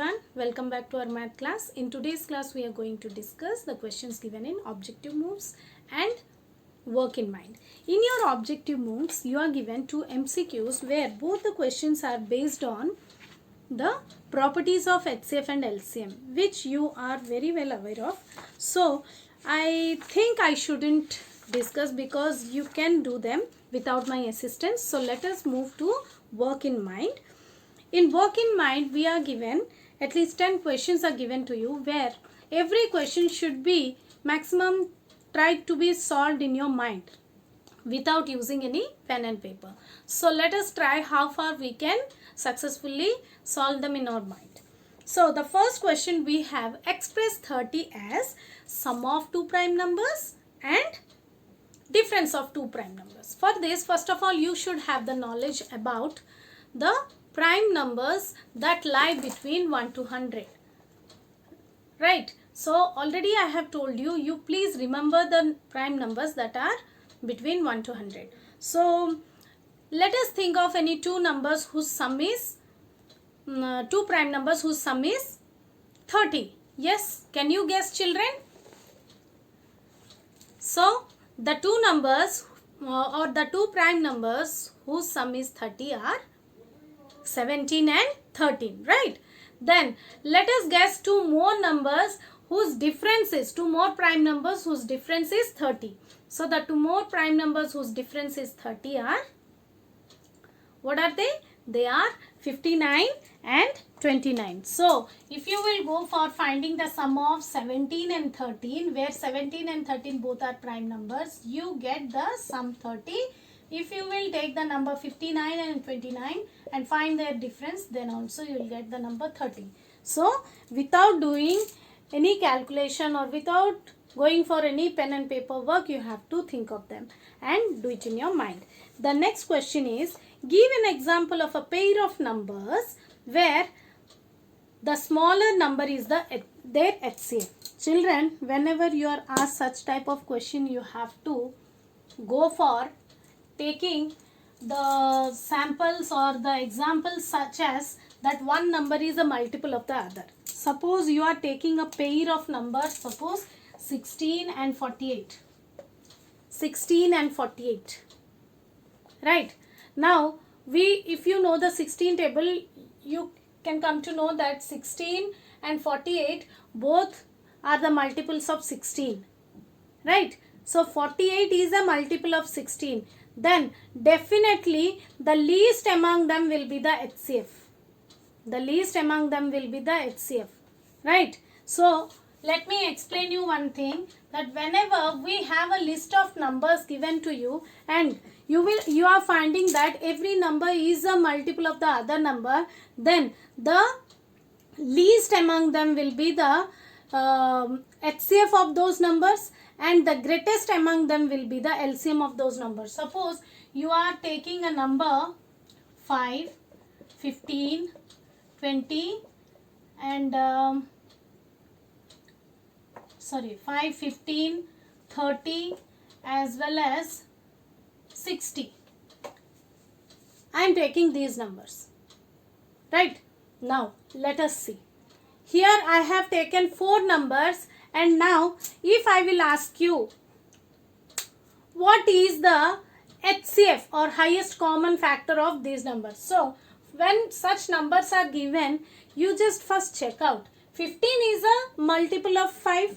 everyone, welcome back to our math class. In today's class we are going to discuss the questions given in objective moves and work in mind. In your objective moves you are given two MCQs where both the questions are based on the properties of HCF and LCM, which you are very well aware of. So I think I shouldn't discuss because you can do them without my assistance. So let us move to work in mind. In work in mind, we are given at least 10 questions are given to you where every question should be maximum tried to be solved in your mind without using any pen and paper. So let us try how far we can successfully solve them in our mind. So the first question we have, express 30 as sum of two prime numbers and difference of two prime numbers. For this, first of all, you should have the knowledge about the prime numbers that lie between 1 to 100. Right. So already I have told you, you please remember the prime numbers that are between 1 to 100. So let us think of any two numbers whose sum is, two prime numbers whose sum is 30. Yes, can you guess, children? So the two numbers or the two prime numbers whose sum is 30 are 17 and 13, right? Then let us guess two more numbers whose difference is, two more prime numbers whose difference is 30. So the two more prime numbers whose difference is 30 are, what are they? They are 59 and 29. So if you will go for finding the sum of 17 and 13, where 17 and 13 both are prime numbers, you get the sum 30. If you will take the number 59 and 29 and find their difference, then also you will get the number 30. So without doing any calculation or without going for any pen and paper work, you have to think of them and do it in your mind. The next question is, give an example of a pair of numbers where the smaller number is their HCF. Children, whenever you are asked such type of question, you have to go for taking the samples or the examples such as that one number is a multiple of the other. Suppose you are taking a pair of numbers, suppose 16 and 48. 16 and 48. Right. Now, if you know the 16 table, you can come to know that 16 and 48 both are the multiples of 16. Right. So 48 is a multiple of 16. Then definitely the least among them will be the HCF. The least among them will be the HCF. Right. So let me explain you one thing, that whenever we have a list of numbers given to you and you are finding that every number is a multiple of the other number, then the least among them will be the HCF of those numbers and the greatest among them will be the LCM of those numbers. Suppose you are taking a number 5, 15, 20 and 5, 15, 30 as well as 60. I am taking these numbers. Right. Now let us see. Here I have taken 4 numbers and now if I will ask you what is the HCF or highest common factor of these numbers. So when such numbers are given, you just first check out. 15 is a multiple of 5.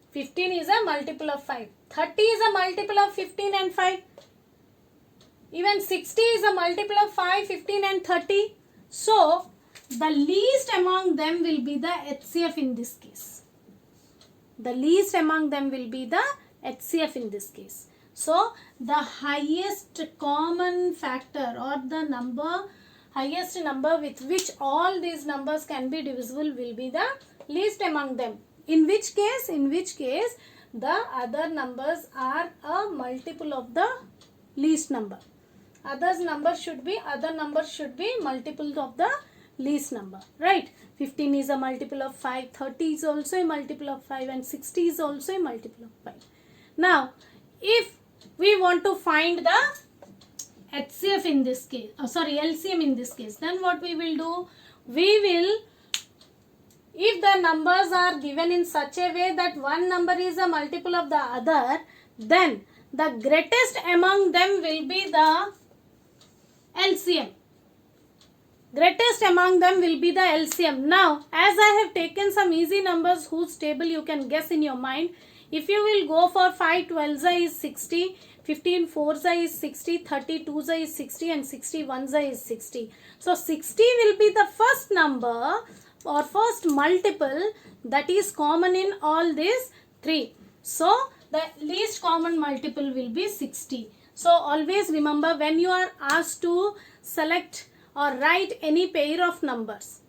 15 is a multiple of 5. 30 is a multiple of 15 and 5. Even 60 is a multiple of 5, 15 and 30. So the least among them will be the HCF in this case. The least among them will be the HCF in this case. So the highest common factor or the highest number with which all these numbers can be divisible will be the least among them. In which case the other numbers are a multiple of the least number. Other numbers should be multiples of the least number, right? 15 is a multiple of 5, 30 is also a multiple of 5 and 60 is also a multiple of 5. Now, if we want to find the HCF in this case, LCM in this case, then what we will do? We will, if the numbers are given in such a way that one number is a multiple of the other, then the greatest among them will be the LCM. Greatest among them will be the LCM. Now, as I have taken some easy numbers whose table you can guess in your mind, if you will go for 5 12 is 60, 15 4 is 60, 32 is 60 and 61 is 60. So, 60 will be the first number or first multiple that is common in all these three. So, the least common multiple will be 60. So, always remember when you are asked to select or write any pair of numbers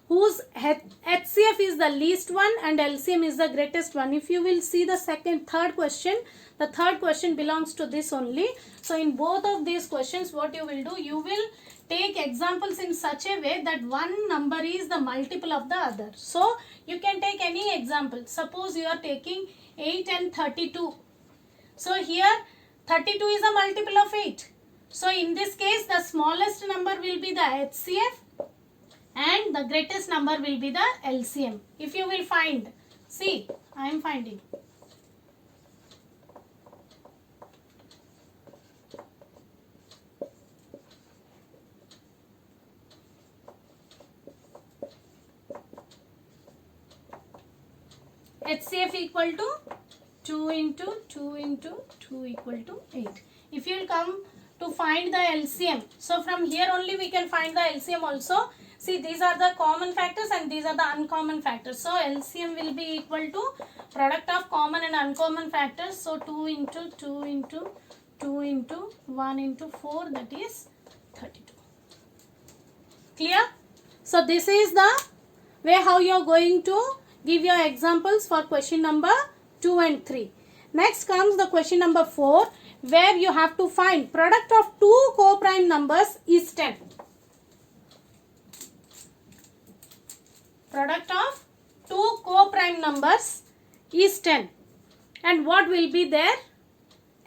whose HCF is the least one and LCM is the greatest one. If you will see the third question, the third question belongs to this only. So, in both of these questions, what you will do? You will take examples in such a way that one number is the multiple of the other. So, you can take any example. Suppose you are taking 8 and 32. So, here 32 is a multiple of 8. So, in this case, the smallest number will be the HCF and the greatest number will be the LCM. If you will find, see, I am finding. HCF equal to 2 into 2 into 2 equal to 8. If you will come to find the LCM, so from here only we can find the LCM also. See, these are the common factors and these are the uncommon factors. So, LCM will be equal to product of common and uncommon factors. So, 2 into 2 into 2 into 1 into 4, that is 32. Clear? So, this is the way how you are going to give your examples for question number 2 and 3. Next comes the question number 4, where you have to find product of two co-prime numbers is 10. Product of two co-prime numbers is 10. And what will be their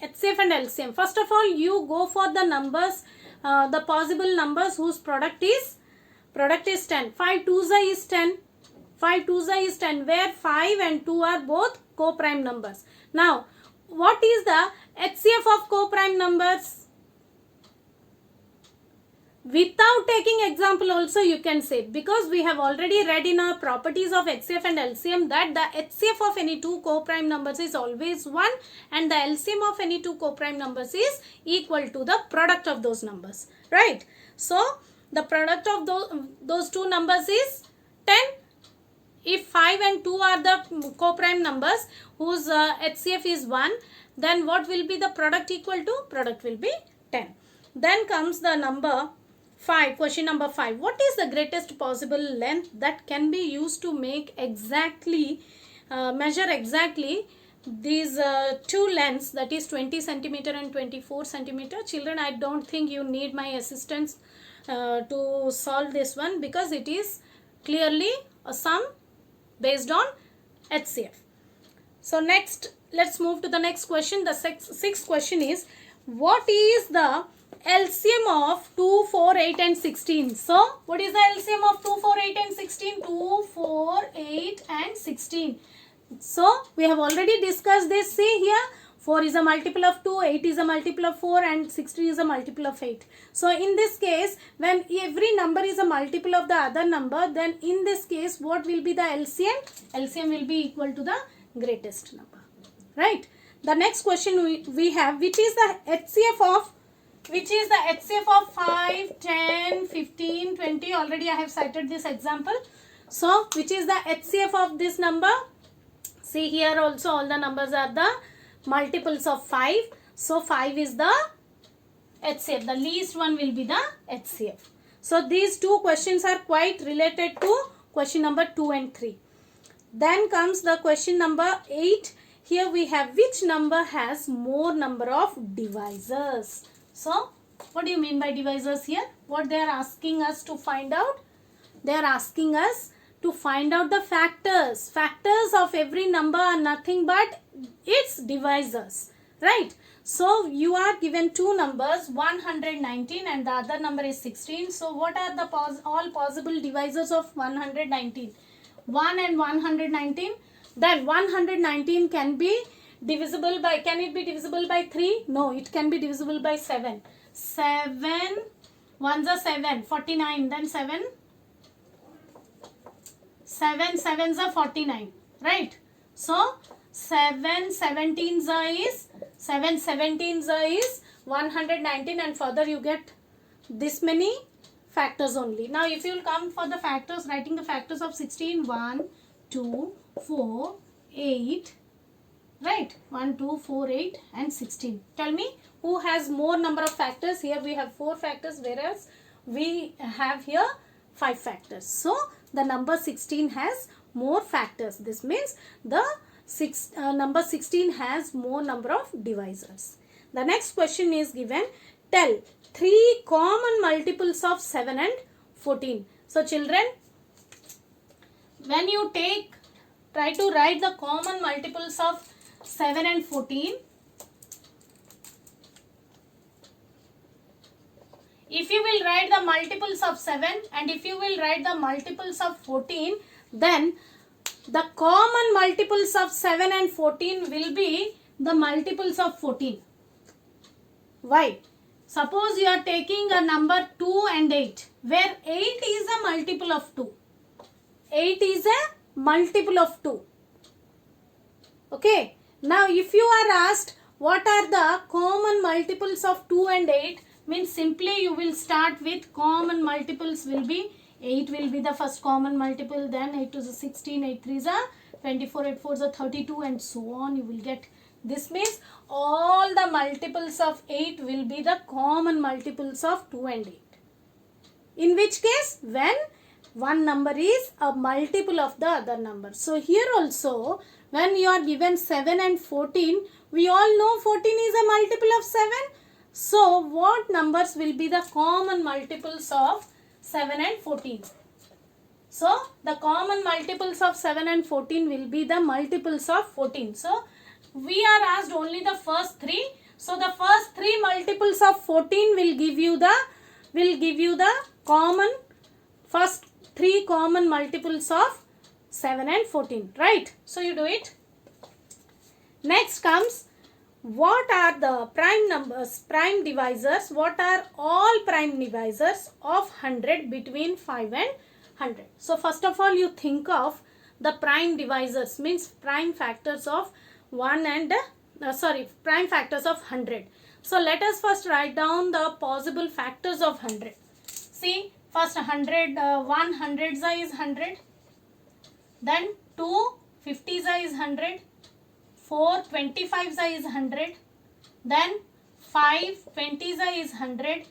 HCF and LCM? First of all, you go for the numbers, the possible numbers whose product is 10. 5 2 is 10. 5 2 is 10, where 5 and 2 are both co-prime numbers. Now, what is the HCF of co-prime numbers? Without taking example also you can say, because we have already read in our properties of HCF and LCM that the HCF of any two co-prime numbers is always 1 and the LCM of any two co-prime numbers is equal to the product of those numbers, right? So, the product of those two numbers is 10. If 5 and 2 are the co-prime numbers whose HCF is 1, then what will be the product equal to? Product will be 10. Then comes the number 5, question number 5. What is the greatest possible length that can be used to make exactly, measure exactly these two lengths, that is 20 centimeter and 24 centimeter? Children, I don't think you need my assistance to solve this one, because it is clearly a sum based on HCF. So next, let's move to the next question. The sixth question is, what is the LCM of 2, 4, 8 and 16? So, what is the LCM of 2, 4, 8 and 16? 2, 4, 8 and 16. So, we have already discussed this. See here, 4 is a multiple of 2, 8 is a multiple of 4 and 16 is a multiple of 8. So, in this case, when every number is a multiple of the other number, then in this case, what will be the LCM? LCM will be equal to the greatest number, right? The next question we have, which is the HCF of 5, 10, 15, 20. Already I have cited this example. So, which is the HCF of this number? See here also all the numbers are the multiples of 5. So, 5 is the HCF. The least one will be the HCF. So, these two questions are quite related to question number 2 and 3. Then comes the question number 8. Here we have, which number has more number of divisors? So, what do you mean by divisors here? What they are asking us to find out? They are asking us to find out the factors. Factors of every number are nothing but its divisors, right? So you are given two numbers, 119 and the other number is 16. So what are the all possible divisors of 119? 1 and 119. Then 119 can be divisible by, can it be divisible by 3? No, it can be divisible by 7. 7 ones are 7, 49. Then 7 sevens are 49, right? So 7 17s is 119, and further you get this many factors only. Now if you will come for the factors, writing the factors of 16, 1 2 4 8, right? 1 2 4 8 and 16. Tell me who has more number of factors. Here we have 4 factors, whereas we have here 5 factors. So the number 16 has more factors. This means the number 16 has more number of divisors. The next question is given. Tell 3 common multiples of 7 and 14. So children, when you try to write the common multiples of 7 and 14. If you will write the multiples of 7 and if you will write the multiples of 14, then the common multiples of 7 and 14 will be the multiples of 14. Why? Suppose you are taking a number 2 and 8, where 8 is a multiple of 2. 8 is a multiple of 2. Okay. Now if you are asked what are the common multiples of 2 and 8, means simply you will start with common multiples will be 8 will be the first common multiple, then 8 to the 16, 8 3 is a 24, 8 4 is a 32 and so on you will get. This means all the multiples of 8 will be the common multiples of 2 and 8. In which case when one number is a multiple of the other number. So here also when you are given 7 and 14, we all know 14 is a multiple of 7. So what numbers will be the common multiples of 7 and 14? So the common multiples of 7 and 14 will be the multiples of 14. So we are asked only the first 3. So the first 3 multiples of 14 will give you the common first 3 common multiples of 7 and 14, right? So you do it. Next comes, what are the prime numbers, prime divisors? What are all prime divisors of 100 between 5 and 100? So first of all you think of the prime divisors, means prime factors of prime factors of 100. So let us first write down the possible factors of 100. See, first 100, 100 is 100, then 2 50 is 100, 4 25 is 100, then 5 20 is 100,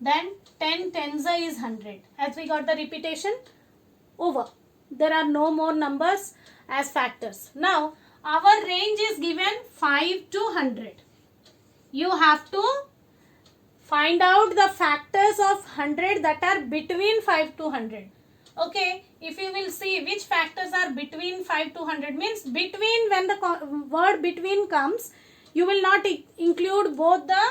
then 10 10 is 100. As we got the repetition over, there are no more numbers as factors. Now our range is given 5 to 100. You have to find out the factors of 100 that are between 5 to 100. Okay, if you will see which factors are between 5 to 100, means between, when the word between comes, you will not include both the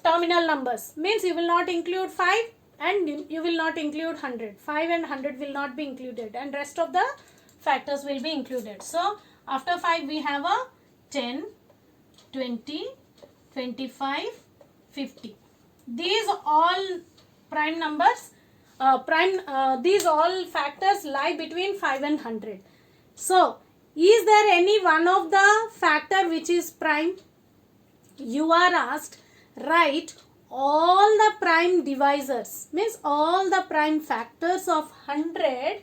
terminal numbers. Means you will not include 5 and you will not include 100. 5 and 100 will not be included and rest of the factors will be included. So after 5 we have a 10, 20, 25, 50. These all prime numbers, these all factors lie between 5 and 100. So is there any one of the factor which is prime? You are asked, write all the prime divisors, means all the prime factors of 100,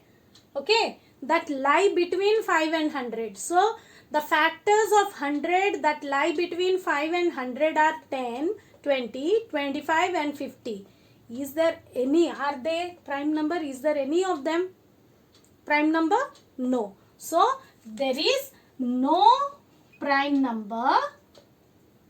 okay, that lie between 5 and 100. So the factors of 100 that lie between 5 and 100 are 10, 20, 25 and 50. Is there any, are they prime number? Is there any of them prime number? No. So there is no prime number.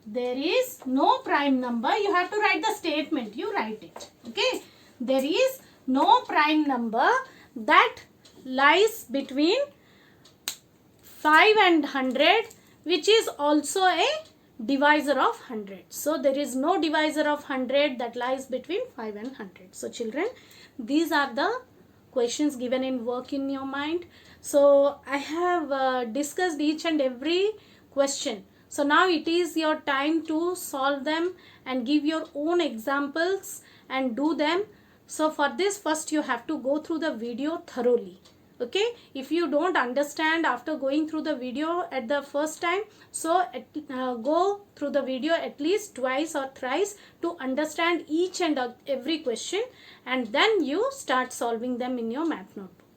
There is no prime number. You have to write the statement. You write it. Okay. There is no prime number that lies between 5 and 100, which is also a divisor of 100. So there is no divisor of 100 that lies between 5 and 100. So children, these are the questions given in work in your mind. So I have discussed each and every question. So now it is your time to solve them and give your own examples and do them. So for this, first you have to go through the video thoroughly. Okay, if you don't understand after going through the video at the first time, so go through the video at least twice or thrice to understand each and every question, and then you start solving them in your math notebook.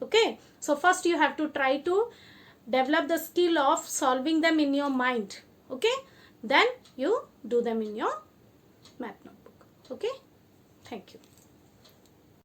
Okay, so first you have to try to develop the skill of solving them in your mind. Okay, then you do them in your math notebook. Okay, thank you.